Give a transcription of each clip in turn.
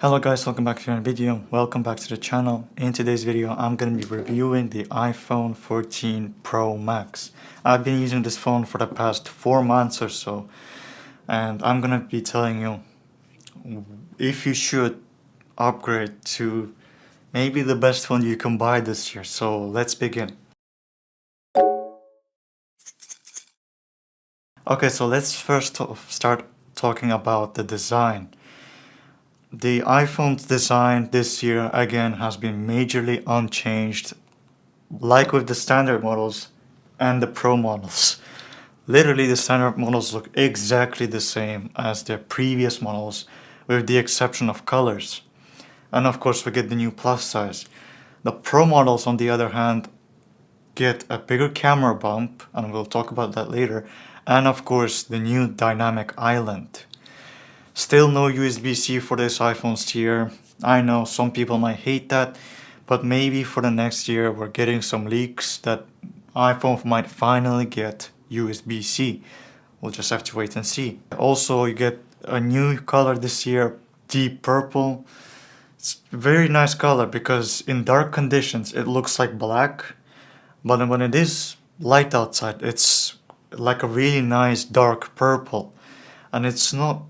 Hello guys, welcome back to another video. Welcome back to the channel. In today's video, I'm going to be reviewing the iPhone 14 Pro Max. I've been using this phone for the past 4 months or so, and I'm going to be telling you if you should upgrade to maybe the best phone you can buy this year. So let's begin. Okay, so let's first start talking about the design. The iPhone's design this year again has been majorly unchanged, like with the standard models and the Pro models. Literally, the standard models look exactly the same as their previous models, with the exception of colors. And of course, we get the new plus size. The Pro models, on the other hand, get a bigger camera bump, and we'll talk about that later, and of course, the new dynamic island. Still no USB-C for this iPhone's tier. I know some people might hate that, but maybe for the next year we're getting some leaks that iPhone might finally get USB-C. We'll just have to wait and see. Also, you get a new color this year, deep purple. It's a very nice color because in dark conditions it looks like black, but when it is light outside it's like a really nice dark purple, and it's not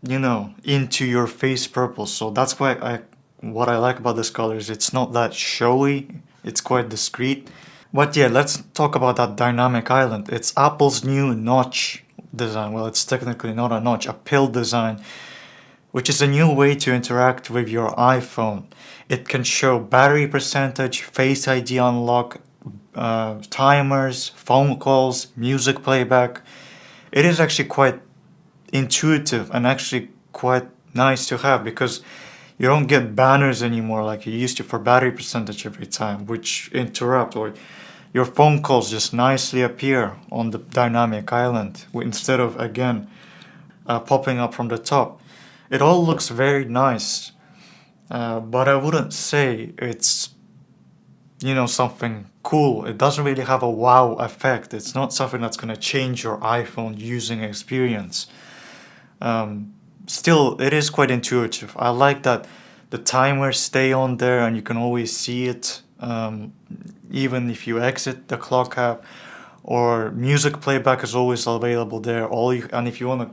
into your face purple. So that's why what I like about this color is it's not that showy, it's quite discreet. But yeah, let's talk about that dynamic island. It's Apple's new notch design. Well, it's technically not a notch, a pill design, which is a new way to interact with your iPhone. It can show battery percentage, Face ID unlock, timers, phone calls, music playback. It is actually quite intuitive and actually quite nice to have, because you don't get banners anymore like you used to for battery percentage every time, which interrupt, or your phone calls just nicely appear on the dynamic island instead of again popping up from the top. It all looks very nice, but I wouldn't say it's something cool. It doesn't really have a wow effect. It's not something that's going to change your iPhone using experience. Still, it is quite intuitive. I like that the timers stay on there and you can always see it, even if you exit the clock app, or music playback is always available there. And if you want to,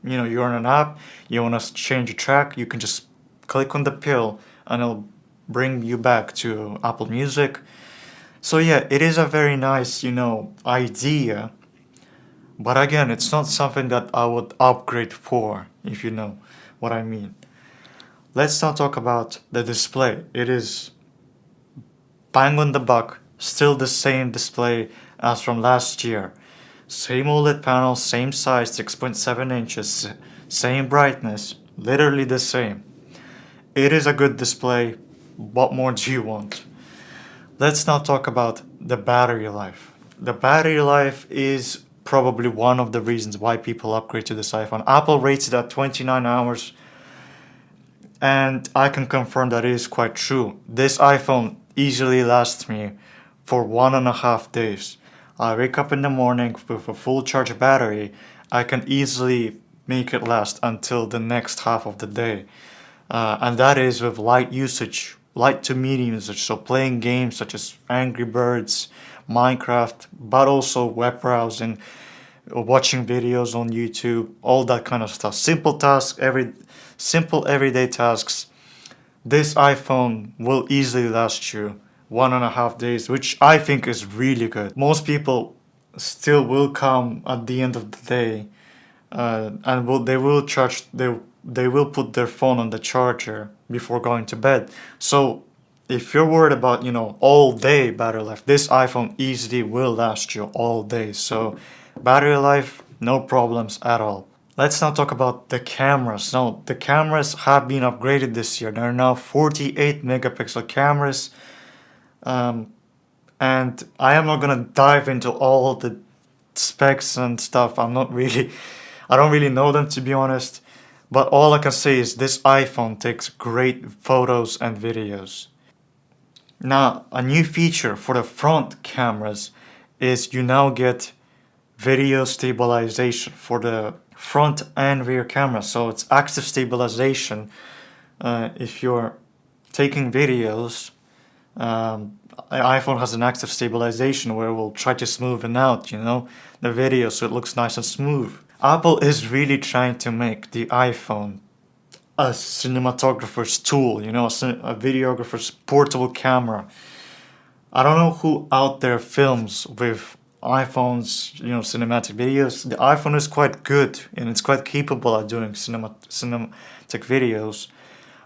you're on an app, you want to change a track, you can just click on the pill and it'll bring you back to Apple Music. So yeah, it is a very nice, idea. But again, it's not something that I would upgrade for, if you know what I mean. Let's now talk about the display. It is bang on the buck, still the same display as from last year. Same OLED panel, same size, 6.7 inches, same brightness, literally the same. It is a good display. What more do you want? Let's now talk about the battery life. The battery life is probably one of the reasons why people upgrade to this iPhone. Apple rates it at 29 hours, and I can confirm that it is quite true. This iPhone easily lasts me for 1.5 days. I wake up in the morning with a full charge battery. I can easily make it last until the next half of the day. And that is with light usage, light to medium usage. So playing games such as Angry Birds, Minecraft, but also web browsing, watching videos on YouTube, all that kind of stuff. Simple tasks, simple everyday tasks. This iPhone will easily last you 1.5 days, which I think is really good. Most people still will come at the end of the day, and they will put their phone on the charger before going to bed. So if you're worried about all day battery life, this iPhone easily will last you all day. So battery life, no problems at all. Let's now talk about the cameras. Now, the cameras have been upgraded this year. There are now 48 megapixel cameras, and I am not gonna dive into all the specs and stuff. I don't really know them, to be honest. But all I can say is this iPhone takes great photos and videos. Now, a new feature for the front cameras is you now get video stabilization for the front and rear camera. So it's active stabilization if you're taking videos, iPhone has an active stabilization where it will try to smoothen out, the video so it looks nice and smooth. Apple is really trying to make the iPhone a cinematographer's tool, a videographer's portable camera. I don't know who out there films with iPhone's, cinematic videos. The iPhone is quite good and it's quite capable at doing cinematic videos.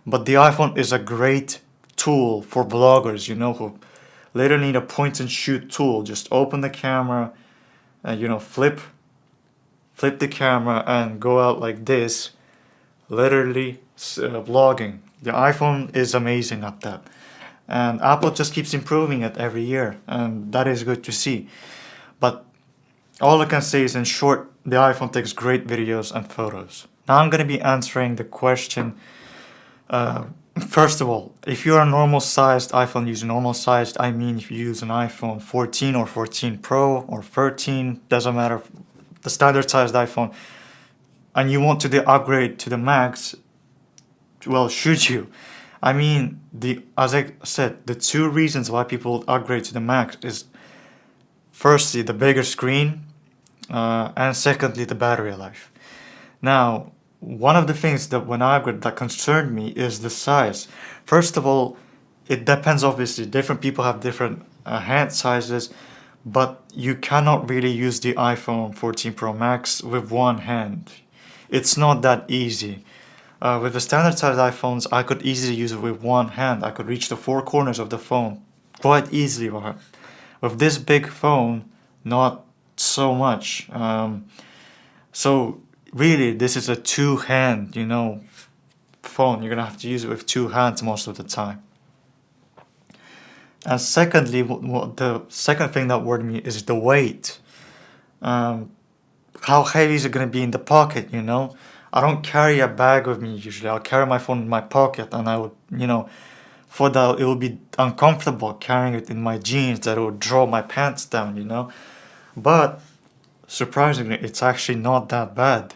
But the iPhone is a great tool for vloggers, who later need a point and shoot tool. Just open the camera and, flip the camera and go out like this, literally vlogging. The iPhone is amazing at that. And Apple just keeps improving it every year, and that is good to see. But all I can say is, in short, the iPhone takes great videos and photos. Now I'm going to be answering the question. First of all, if you're a normal-sized iPhone user, normal-sized, I mean if you use an iPhone 14 or 14 Pro or 13, doesn't matter, the standard-sized iPhone, and you want to upgrade to the Max, well, should you? I mean, as I said, the two reasons why people upgrade to the Max is, firstly, the bigger screen, and secondly, the battery life. Now, one of the things that when I upgraded that concerned me is the size. First of all, it depends, obviously. Different people have different hand sizes, but you cannot really use the iPhone 14 Pro Max with one hand. It's not that easy. With the standard size iPhones, I could easily use it with one hand. I could reach the four corners of the phone quite easily with it. With this big phone, not so much. So really, this is a two-hand, phone. You're gonna have to use it with two hands most of the time. And secondly, the second thing that worried me is the weight. How heavy is it gonna be in the pocket, I don't carry a bag with me usually. I'll carry my phone in my pocket, and I would, for that it would be uncomfortable carrying it in my jeans, that it would draw my pants down, But surprisingly, it's actually not that bad.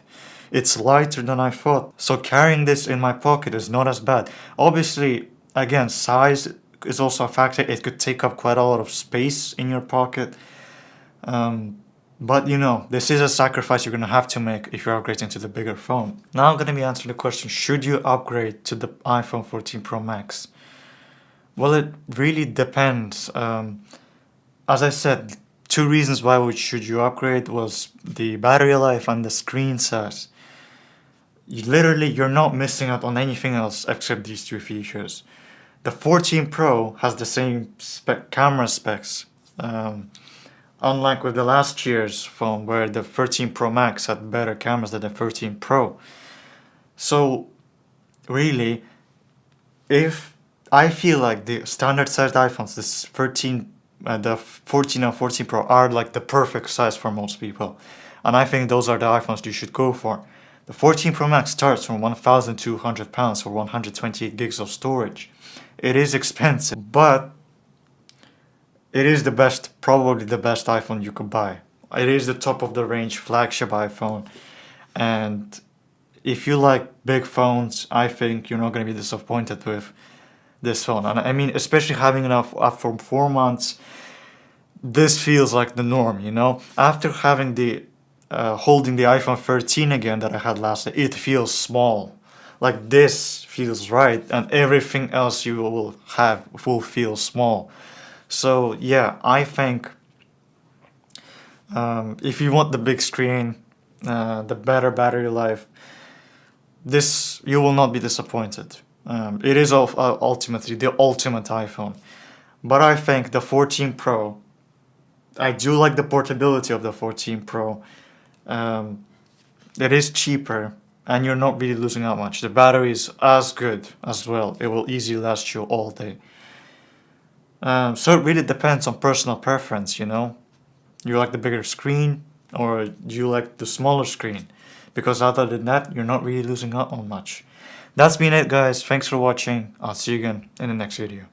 It's lighter than I thought. So carrying this in my pocket is not as bad. Obviously, again, size is also a factor. It could take up quite a lot of space in your pocket. But this is a sacrifice you're going to have to make if you're upgrading to the bigger phone. Now I'm going to be answering the question, should you upgrade to the iPhone 14 Pro Max? Well, it really depends. As I said, two reasons why should you upgrade was the battery life and the screen size. You're not missing out on anything else except these two features. The 14 Pro has the same camera specs. Unlike with the last year's phone where the 13 Pro Max had better cameras than the 13 Pro. So really, if I feel like the standard sized iPhones, the 14 and 14 Pro are like the perfect size for most people. And I think those are the iPhones you should go for. The 14 Pro Max starts from £1,200 for 128 gigs of storage. It is expensive, but it is probably the best iPhone you could buy. It is the top of the range flagship iPhone. And if you like big phones, I think you're not going to be disappointed with this phone. And I mean, especially having enough for 4 months, this feels like the norm, After having holding the iPhone 13 again that I had last year, it feels small. Like this feels right, and everything else you will have will feel small. So yeah, I think if you want the big screen, the better battery life, you will not be disappointed. It is ultimately the ultimate iPhone. But I think the 14 Pro, I do like the portability of the 14 Pro. It is cheaper, and you're not really losing out much. The battery is as good as well. It will easily last you all day. So it really depends on personal preference, You like the bigger screen, or do you like the smaller screen? Because other than that, you're not really losing out on much. That's been it, guys. Thanks for watching. I'll see you again in the next video.